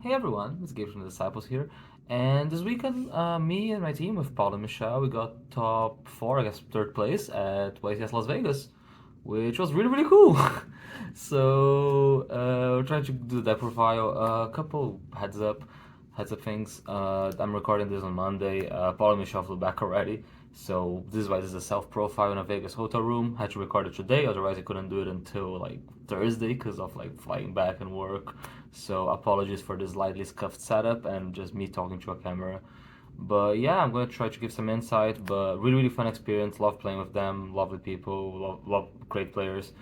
Hey everyone, it's Gabriel from the Disciples here. And this weekend, me and my team with Paul and Michelle, we got top four, I guess third place at YCS Las Vegas, which was really, really cool. We're trying to do that profile. A couple heads up things. I'm recording this on Monday. Paul and Michelle flew back already. So this is why this is a self-profile in a Vegas hotel room. Had to record it today, otherwise I couldn't do it until like Thursday because of like flying back and work. So apologies for this lightly scuffed setup and just me talking to a camera. But yeah, I'm gonna try to give some insight. But really, really fun experience. Love playing with them. Lovely people. Love great players.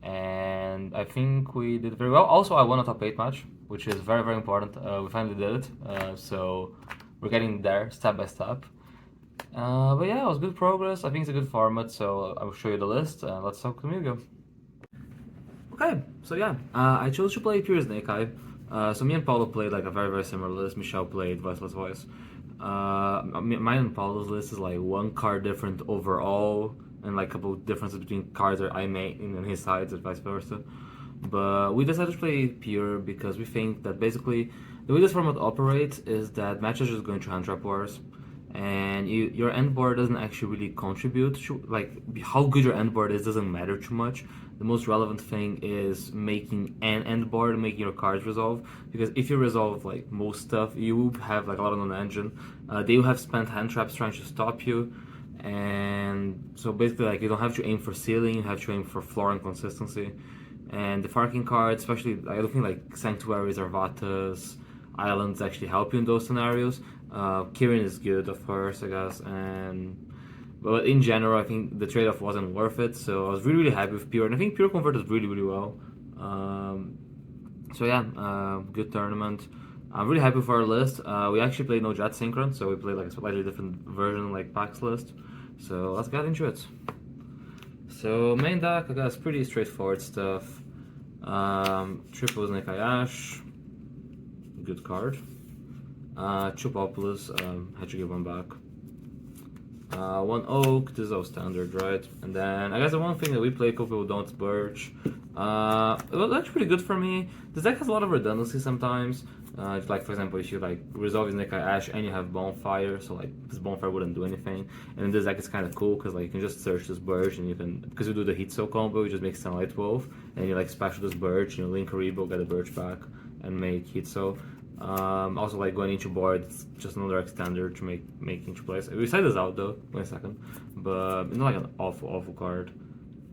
And I think we did very well. Also, I won a top 8 match, which is very, very important. We finally did it. So we're getting there step by step. But yeah, it was good progress. I think it's a good format, so I will show you the list. Let's talk to Mugo. Okay, so yeah, I chose to play pure Snake Eye. So me and Paulo played like a very, very similar list. Michelle played Voiceless Voice. Mine and Paulo's list is like one card different overall, and like a couple differences between cards that I made in his sides and vice versa. But we decided to play pure because we think that basically the way this format operates is that matches are just going to hand trap wars, and your end board doesn't actually really contribute to, like, how good your end board is doesn't matter too much. The most relevant thing is making an end board, making your cards resolve, because if you resolve like most stuff, you have like a lot on the engine. They will have spent hand traps trying to stop you, and so basically like you don't have to aim for ceiling, you have to aim for floor and consistency. And the Farking cards, especially I don't think like Sanctuaries or Vatas, Islands actually help you in those scenarios. Kirin is good, of course, I guess, and but in general, I think the trade-off wasn't worth it. So I was really, really happy with Pure, and I think Pure converted really, really well. So yeah, good tournament. I'm really happy with our list. We actually played no Jet Synchron, so we played like a slightly different version, like Pax list. So let's get into it. So main deck, I guess, pretty straightforward stuff. Triple Snake Eye Ash, good card. Chupopolis, had to give one back. One Oak, this is all standard, right? And then I guess the one thing that we play, couple people don't, is Birch. It was actually pretty good for me. This deck has a lot of redundancy sometimes. Like for example, if you like resolve Snake Eye Ash and you have Bonfire, so like this Bonfire wouldn't do anything. And this deck is kind of cool because like you can just search this Birch and you can, because you do the Heat Soul combo, you just make Sunlight Wolf and you like special this Birch, you know, link a Rebo, get a Birch back, and make Heat Soul. Also, like going into board, it's just another extender to make into place. We side this out though, wait a second, but it's not like an awful card.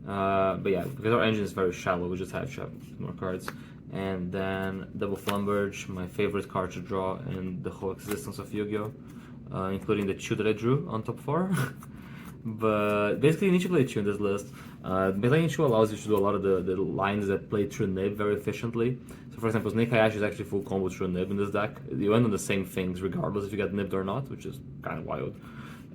But yeah, because our engine is very shallow, we just have to have more cards. And then Double Flumberge, my favorite card to draw in the whole existence of Yu-Gi-Oh, including the 2 that I drew on top 4. But basically, you need to play 2 in this list. Playing 2 allows you to do a lot of the lines that play through Nib very efficiently. So, for example, Snake Eye Ash is actually full combo through Nib in this deck. You end on the same things regardless if you get nibbed or not, which is kind of wild.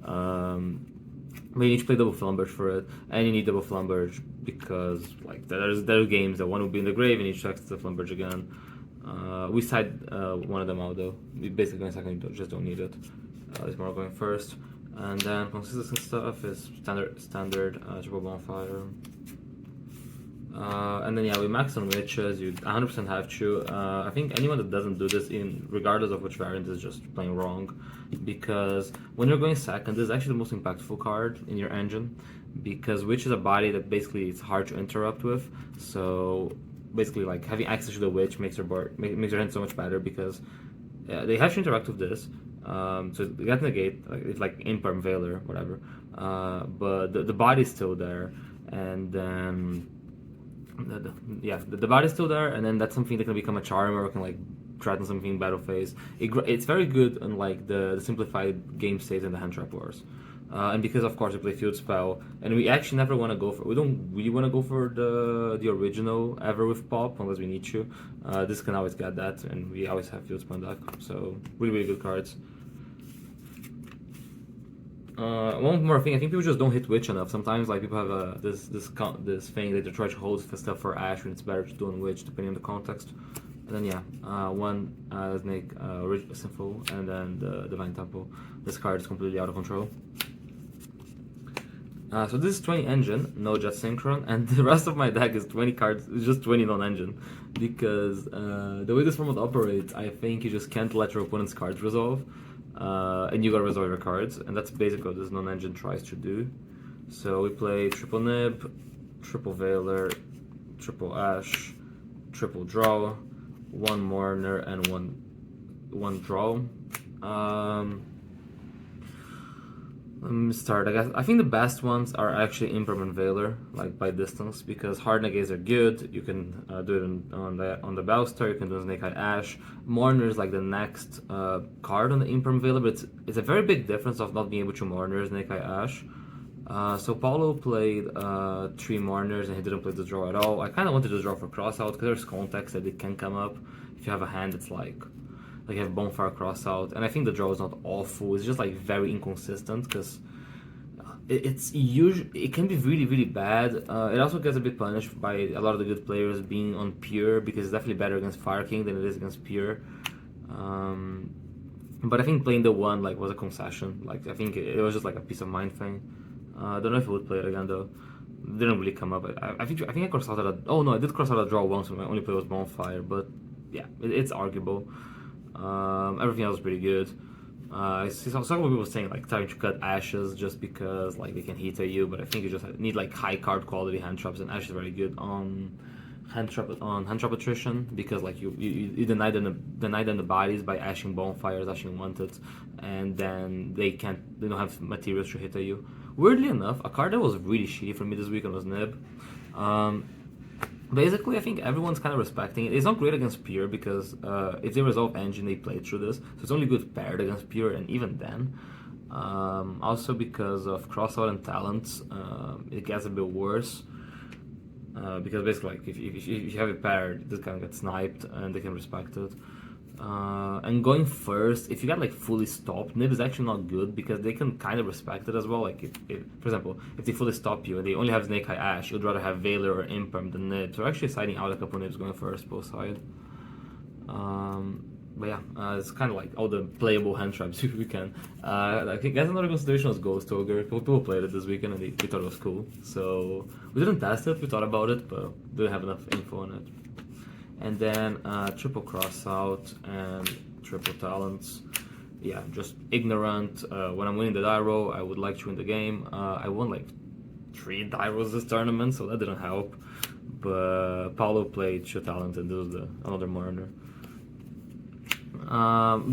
But you need to play Double Flumberge for it, and you need Double Flumberge because like there are games that one will be in the grave and you need to access the Flumberge again. We side one of them out though. We basically in a second just don't need it. It's more going first. And then consistent stuff is standard triple bonfire. And then yeah, we max on witches. You 100% have to. I think anyone that doesn't do this, in regardless of which variant, is just playing wrong. Because when you're going second, this is actually the most impactful card in your engine. Because witch is a body that basically it's hard to interrupt with. So basically, like having access to the witch makes your board makes your hand so much better because they have to interact with this. So they got negate, like it's like imperm Veiler, whatever. But the body's still there, and then the body's still there, and then that's something that can become a charmer or can like threaten something in battle phase. It's very good on like the simplified game states and the hand trap wars. And because of course we play field spell, and we actually never want to go for. We don't really want to go for the original ever with pop unless we need to. This can always get that, and we always have field spell deck. So really, really good cards. One more thing, I think people just don't hit witch enough. Sometimes like people have this thing that they try to hold for stuff for Ash when it's better to do on witch depending on the context. And then yeah, one Snake Sinful, and then the Divine Temple. This card is completely out of control. So this is 20 engine, no just synchron, and the rest of my deck is 20 cards, it's just 20 non-engine. Because the way this format operates, I think you just can't let your opponent's cards resolve, and you gotta resolve your cards, and that's basically what this non-engine tries to do. So we play triple nib, triple veiler, triple ash, triple draw, one mourner, and one draw. Let me start. I think the best ones are actually Impermanent Veiler, like by distance, because hard negates are good. You can do it on the Bowster. You can do Snake Eye Ash. Mourner is like the next card on the Impermanent Veiler, but it's a very big difference of not being able to Mourner Snake Eye Ash. So Paulo played 3 Mourners and he didn't play the draw at all. I kind of wanted to draw for Crossout because there's context that it can come up. If you have a hand, it's like you have Bonfire Crossout, and I think the draw is not awful. It's just like very inconsistent because it can be really bad. It also gets a bit punished by a lot of the good players being on Pure because it's definitely better against Fire King than it is against Pure. But I think playing the one like was a concession. Like I think it was just like a peace of mind thing. I don't know if I would play it again though. It didn't really come up. I think I crossed out I did cross out a draw once when my only play was Bonfire, but yeah, it's arguable. Everything else is pretty good. I see some people saying like trying to cut ashes just because like they can hit at you, but I think you just need like high card quality hand traps, and ash is very good on hand trap attrition because like you deny them the bodies by ashing bonfires, ashing wanted, and then they don't have materials to hit at you. Weirdly enough, a card that was really shitty for me this weekend was Nib. Basically, I think everyone's kind of respecting it. It's not great against Pure because if they resolve Engine, they play through this. So it's only good paired against Pure, and even then. Also because of Crossout and Talents, it gets a bit worse. Because basically, like, if you have it paired, this kind of gets sniped, and they can respect it. And going first, if you get like fully stopped, Nib is actually not good because they can kind of respect it as well. Like, if for example, if they fully stop you and they only have Snake Eye Ash, you'd rather have Veiler or Imperm than Nib. So we're actually siding out a couple Nibs going first, both side. But yeah, it's kind of like all the playable hand traps we can. I think that's another consideration was Ghost Ogre. People played it this weekend and they thought it was cool. So we didn't test it, we thought about it, but didn't have enough info on it. And then triple Crossout and triple Talents. Yeah, just ignorant. When I'm winning the die roll, I would like to win the game. I won like 3 die rolls this tournament, so that didn't help. But Paulo played 2 Talent and this was another Mourner.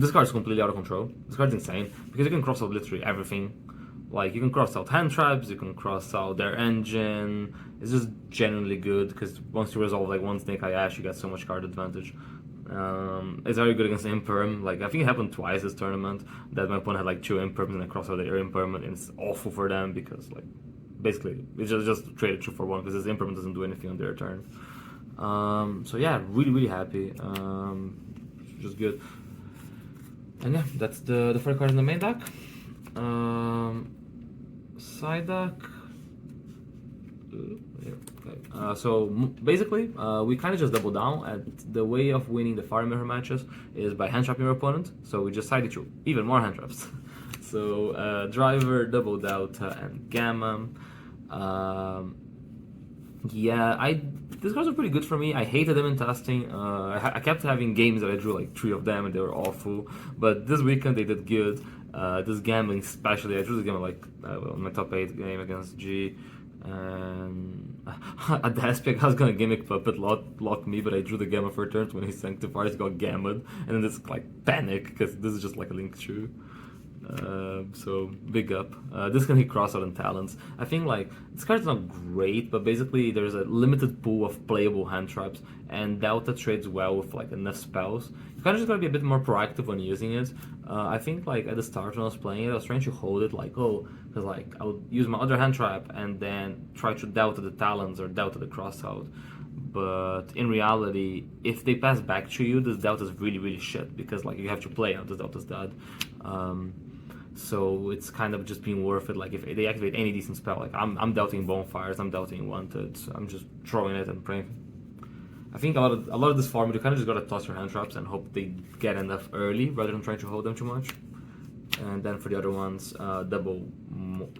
This card is completely out of control. This card's insane because you can cross out literally everything. Like, you can cross out hand traps, you can cross out their engine. It's just genuinely good because once you resolve like one Snake Eye Ash, you get so much card advantage. It's very good against Imperm. Like, I think it happened twice this tournament that my opponent had like 2 Imperms and I crossed out their Imperm, and it's awful for them because like basically it's just traded 2 for 1 because this Imperm doesn't do anything on their turn. So yeah, really happy. Just good. And yeah, that's the 4 cards in the main deck. Side deck. Okay. So basically, we kind of just double down at the way of winning the Fire Mirror matches is by hand trapping your opponent. So we just sided through even more hand traps. So Driver, Double Delta, and Gamma. Yeah, these cards are pretty good for me. I hated them in testing. I kept having games that I drew like 3 of them and they were awful. But this weekend they did good. This gambling especially, I drew this game like my top 8 game against G. And at the aspect I was gonna gimmick Puppet lock me, but I drew the Gamma for turns. When he sanctifies, got Gamma, and then it's like panic because this is just like a link through. So big up. This can hit Crossout and Talents. I think like this card's not great, but basically there's a limited pool of playable hand traps, and Delta trades well with like enough spells. You kind of just gotta be a bit more proactive when using it. I think like at the start when I was playing it, I was trying to hold it like because like I would use my other hand trap and then try to Delta the Talents or Delta the Crossout. But in reality, if they pass back to you, this Delta is really shit because like you have to play out this Delta's dead. So it's kind of just being worth it. Like if they activate any decent spell, like I'm doubting Bonfires, I'm doubting Wanted, so I'm just throwing it and praying. I think a lot of this format you kind of just gotta toss your hand traps and hope they get enough early rather than trying to hold them too much. And then for the other ones, double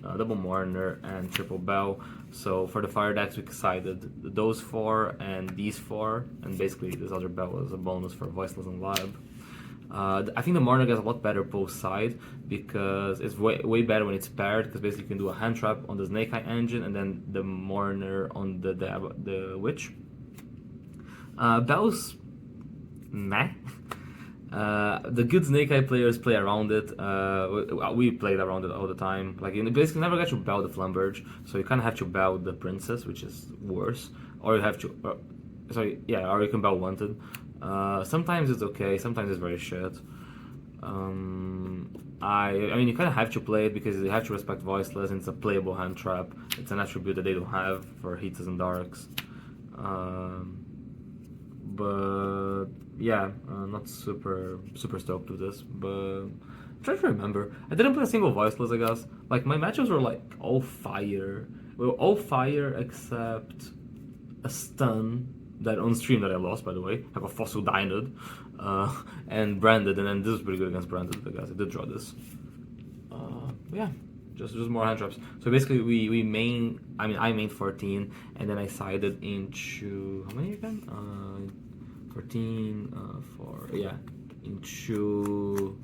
double Mourner, and triple Bell. So for the fire decks, we decided those 4 and these 4, and basically this other Bell was a bonus for Voiceless and Lab. I think the Mourner gets a lot better post side because it's way better when it's paired, because basically you can do a hand trap on the Snake Eye engine and then the Mourner on the Witch. Bell's meh. The good Snake Eye players play around it. We played around it all the time. Like, you basically never get to Bell the Flamberge, so you kind of have to Bell the Princess, which is worse. Or you have to, or you can Bell Wanted. Sometimes it's okay, sometimes it's very shit. I mean, you kind of have to play it because you have to respect Voiceless, and it's a playable hand trap. It's an attribute that they don't have for Heats and Darks. But yeah, not super stoked with this. But I'm trying to remember. I didn't play a single Voiceless, I guess. Like, my matchups were like all fire. Well, all fire except a stun that on stream that I lost, by the way. Like a Fossil Dynod, and Branded, and then this was pretty good against Branded, I guess. I did draw this. Yeah, just more hand traps. So basically, I mained 14, and then I sided into how many again? 14, into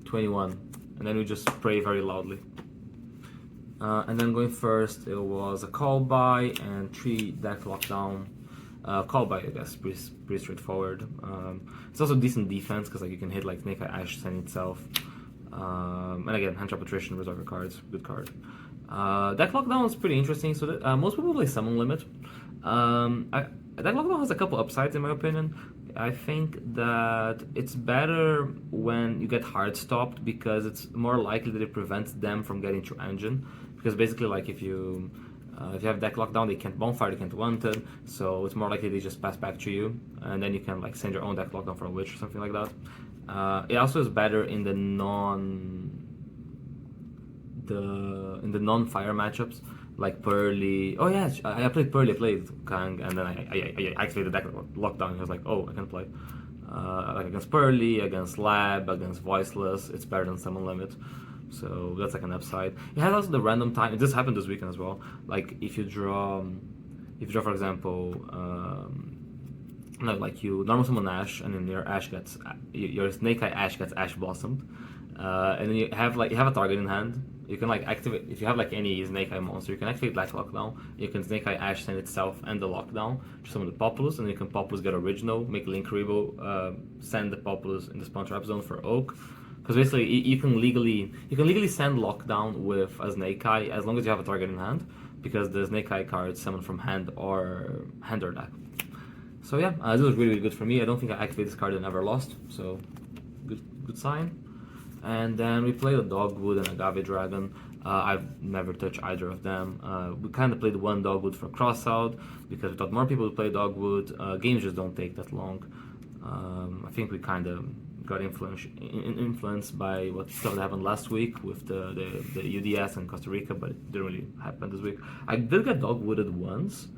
21, and then we just pray very loudly. And then going first, it was a call by and 3 deck lockdown. Call by, I guess, pretty straightforward. It's also decent defense because like you can hit like Snake Eye Ash Sen itself. And again, hand trap attrition, reserve your cards, good card. Deck lockdown is pretty interesting. So that, most people play summon limit. Deck lockdown has a couple upsides in my opinion. I think that it's better when you get hard stopped because it's more likely that it prevents them from getting to engine. Because basically, like if you have deck lockdown, they can't bonfire, they can't wanted, so it's more likely they just pass back to you, and then you can like send your own deck lockdown for a witch or something like that. It also is better in the non-fire matchups, like Pearly. Oh yeah, I played Pearly, I played Kang, and then I activated deck lockdown. I was like, oh, I can play. Like against Pearly, against Lab, against Voiceless, it's better than Summon Limit. So that's like an upside. It has also the random time. This happened this weekend as well. Like if you draw for example, like you normal summon Ash, and then your Snake Eye Ash gets Ash Blossomed, and then you have a target in hand. You can like activate if you have like any Snake Eye monster. You can activate Black Lockdown. You can Snake Eye Ash Send itself and the Lockdown to summon the Populus, and then you can Populus get original, make Link Rebo, send the Populus in the spawn trap zone for Oak. Because basically, you can legally send Lockdown with a Snake Eye as long as you have a target in hand, because the Snake Eye cards summon from hand or deck. So yeah, this was really good for me. I don't think I activated this card and never lost, so good sign. And then we played a Dogwood and a Agave Dragon. I've never touched either of them. We kind of played one Dogwood for Crossout because we thought more people would play Dogwood. Games just don't take that long. I think we kind of got influenced by what stuff that happened last week with the UDS and Costa Rica, but it didn't really happen this week. I did get Dogwooded once.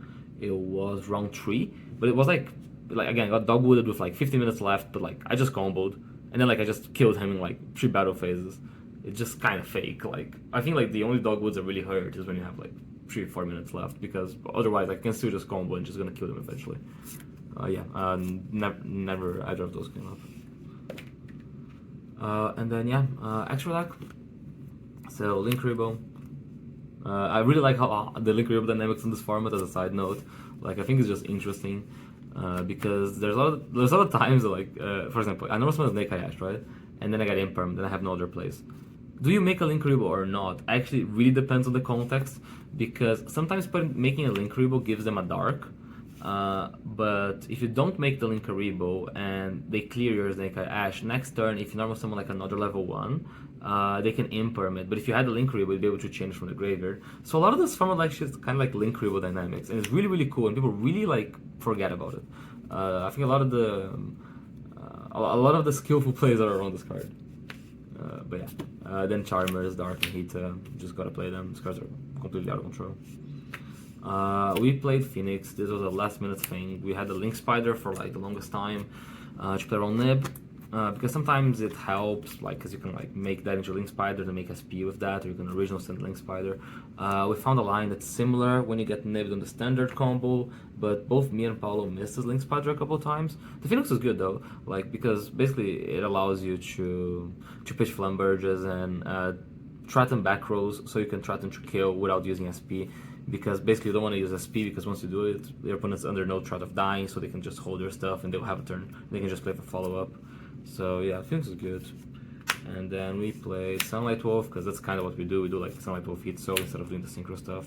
It was round 3, but it was like again, I got Dogwooded with like 15 minutes left, but like I just comboed, and then like I just killed him in like 3 battle phases. It's just kind of fake. Like I think like the only Dogwoods that really hurt is when you have like 3 or 4 minutes left, because otherwise I can still just combo and just gonna kill them eventually. Never either of those came up. And then extra deck. So Link Rebo. I really like how the Link Rebo dynamics in this format. As a side note, like I think it's just interesting because there's a lot of times that, like for example, I normally summon Snake Eye Ash, right? And then I get Imperm, then I have no other place. Do you make a Link Rebo or not? Actually, it really depends on the context, because sometimes making a Link Rebo gives them a dark. But if you don't make the Link Rebo and they clear your Snake Eye Ash, next turn, if you normally summon like another level 1, they can Imperm it. But if you had the Link Rebo, you'd be able to change from the graveyard. So a lot of this format like shit is kind of like Link Rebo dynamics, and it's really, really cool, and people really like forget about it. I think a lot of the skillful plays are around this card. But yeah, then Charmers, Dark, and Hita, just gotta play them. These cards are completely out of control. We played Phoenix. This was a last minute thing. We had the Link Spider for like the longest time. To play around Nib. because sometimes it helps, like, because you can like make that into Link Spider to make SP with that, or you can original send Link Spider. We found a line that's similar when you get nibbed on the standard combo, but both me and Paulo missed his Link Spider a couple times. The Phoenix is good though, like because basically it allows you to pitch Flamberges and threaten back rows, so you can threaten to kill without using SP. Because basically you don't want to use SP, because once you do it, your opponent's under no threat of dying, so they can just hold your stuff and they'll have a turn. They can just play for follow up. So yeah, Phoenix is good. And then we play Sunlight Wolf, because that's kind of what we do. We do like Sunlight Wolf Heat Soul instead of doing the synchro stuff.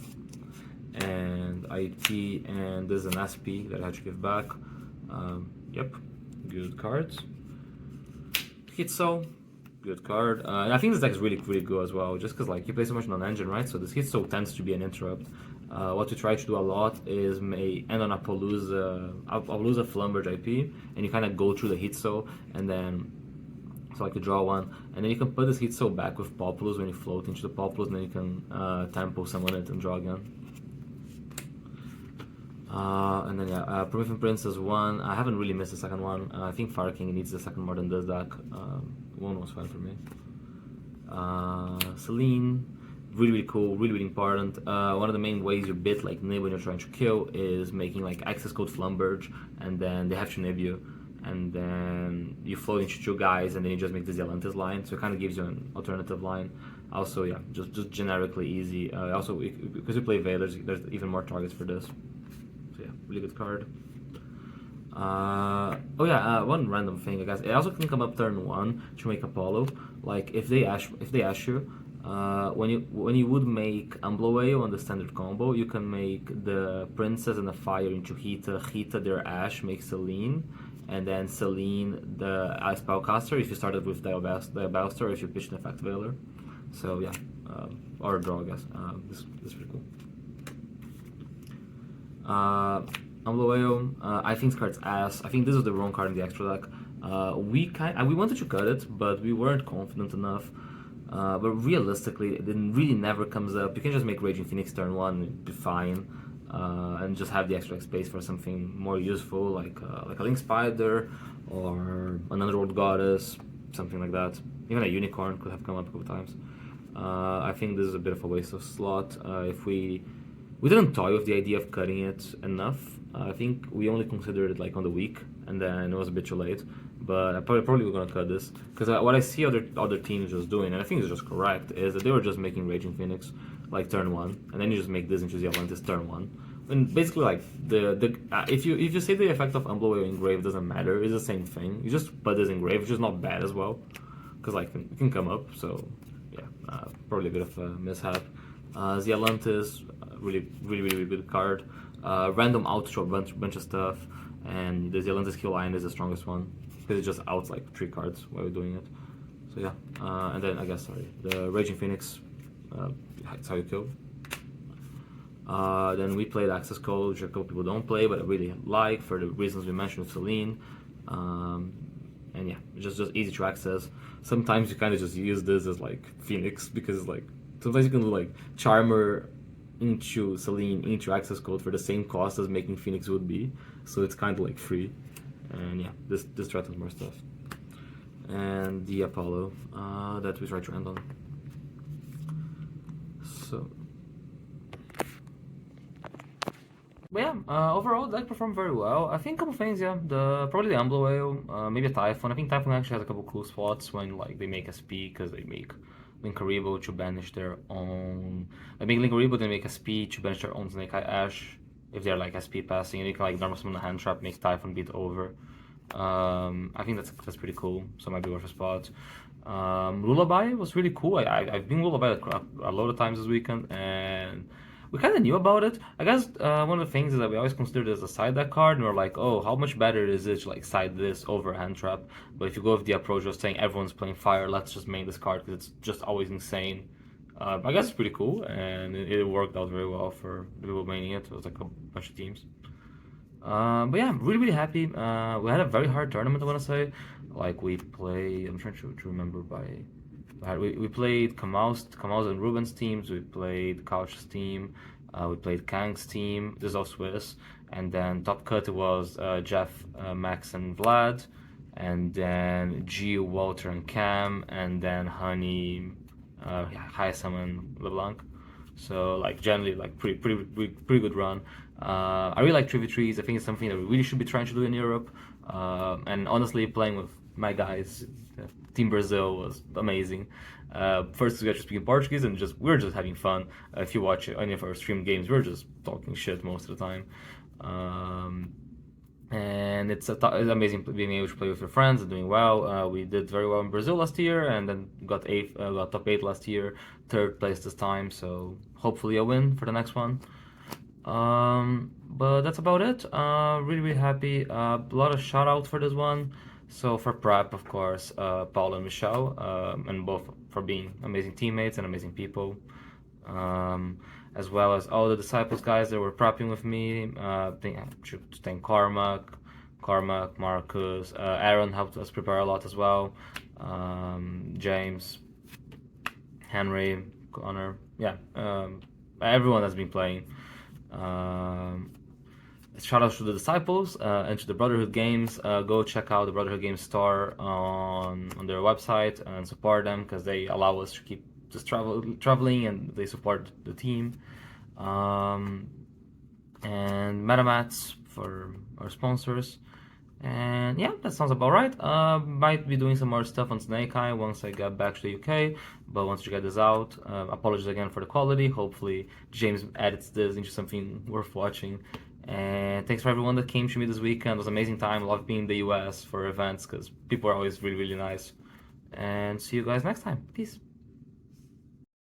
And IT, and this is an SP that I had to give back. Yep, good cards. Heat Soul, good card. I think this deck is really good as well, just because like you play so much non-engine, right? So this Heat Soul tends to be an interrupt. What we try to do a lot is end on Apollousa Flumberge IP, and you kind of go through the Heat Soul, and then so like you draw one, and then you can put this Heat Soul back with Populous when you float into the Populous, and then you can tempo summon it and draw again. And then yeah, Promethean Prince is one. I haven't really missed the second one. I think Fire King needs the second more than this deck. One was fine for me. Celine, really cool, really important. One of the main ways you bit like nib when you're trying to kill is making like access code Flumberge, and then they have to nib you, and then you float into two guys, and then you just make this Yalantis line, so it kind of gives you an alternative line. Also, yeah, just generically easy. Also, because you play Veil, there's even more targets for this. So yeah, really good card. One random thing, I guess. It also can come up turn 1 to make Apollo. Like if they ash you, when you would make Ambloeo on the standard combo, you can make the Princess and the Fire into Hita. Hita their Ash makes Celine, and then Celine the Spellcaster if you started with Diabellstar, if you pitch an Effect Veiler. So yeah, or a draw, I guess. This is pretty cool. Ambloeo, I think this card's ass. I think this is the wrong card in the extra deck. We wanted to cut it, but we weren't confident enough. But realistically, it really never comes up. You can just make Raging Phoenix turn 1 and be fine, and just have the extra space for something more useful, like a Link Spider or an Underworld Goddess, something like that. Even a Unicorn could have come up a couple times. I think this is a bit of a waste of slot. If we didn't toy with the idea of cutting it enough. I think we only considered it like on the week, and then it was a bit too late. But I probably we're gonna cut this, because what I see other teams just doing, and I think it's just correct, is that they were just making Raging Phoenix like turn 1, and then you just make this into the Atlantis turn 1. And basically, like if you say the effect of Ambloeo Engrave doesn't matter, it's the same thing. You just put this Engrave, which is not bad as well, because like it can come up. So yeah, probably a bit of a mishap. The Atlantis, really good card. Random outs to a bunch of stuff, and the Atlantis kill line is the strongest one, because it just outs like 3 cards while you're doing it. So yeah, and then I guess the Raging Phoenix, that's how you kill. Then we played Access Code, which a couple people don't play, but I really like for the reasons we mentioned with Celine. And yeah, it's just easy to access. Sometimes you kind of just use this as like Phoenix, because it's like sometimes you can do like Charmer into Celine into Access Code for the same cost as making Phoenix would be, so it's kind of like free. And yeah, this threatens more stuff. And the Apollo that we try to end on. So, but yeah, overall the deck performed very well. I think a couple things, yeah. Probably the Ambloeo, maybe a Typhon. I think Typhon actually has a couple cool spots when like they make SP, because they make Linkaribo to banish their own. They make Linkaribo, they make SP to banish their own Snake Eye Ash if they're like SP passing, and you can like normal summon a hand trap, make Typhon beat over. I think that's pretty cool, so it might be worth a spot. Lullaby was really cool. I've been Lullaby a lot of times this weekend, and we kind of knew about it. I guess one of the things is that we always considered it as a side deck card, and we're like, oh, how much better is it to like side this over a hand trap? But if you go with the approach of saying everyone's playing fire, let's just main this card because it's just always insane. I guess it's pretty cool, and it worked out very well for the people maining it. It was like a bunch of teams. But yeah, I'm really happy. We had a very hard tournament, I want to say. Like we played, I'm trying to remember we played Kamal's and Ruben's teams, we played Couch's team, we played Kang's team, this is all Swiss, and then top cut was Jeff, Max, and Vlad, and then G, Walter, and Cam, and then Honey, Haysam, and LeBlanc. So like generally like pretty good run. I really like 3v3s. I think it's something that we really should be trying to do in Europe. And honestly, playing with my guys, Team Brazil was amazing. First, we got to speak in Portuguese, and we're just having fun. If you watch any of our stream games, we're just talking shit most of the time. And it's amazing being able to play with your friends and doing well. We did very well in Brazil last year, and then got top 8 last year, third place this time. So hopefully a win for the next one. But that's about it. Really happy. A lot of shout out for this one. So for prep, of course, Paul and Michelle, and both for being amazing teammates and amazing people. As well as all the disciples guys that were prepping with me. I should thank Cormac, Marcus, Aaron helped us prepare a lot as well. James, Henry, Connor, everyone has been playing. Shout out to the disciples and to the Brotherhood Games. Go check out the Brotherhood Games store on their website and support them because they allow us to keep just traveling and they support the team. And MetaMats for our sponsors. And yeah, that sounds about right. Might be doing some more stuff on Snake Eye once I get back to the UK. But once you get this out, apologies again for the quality. Hopefully James edits this into something worth watching. And thanks for everyone that came to me this weekend. It was an amazing time. Love being in the US for events because people are always really, really nice. And see you guys next time. Peace.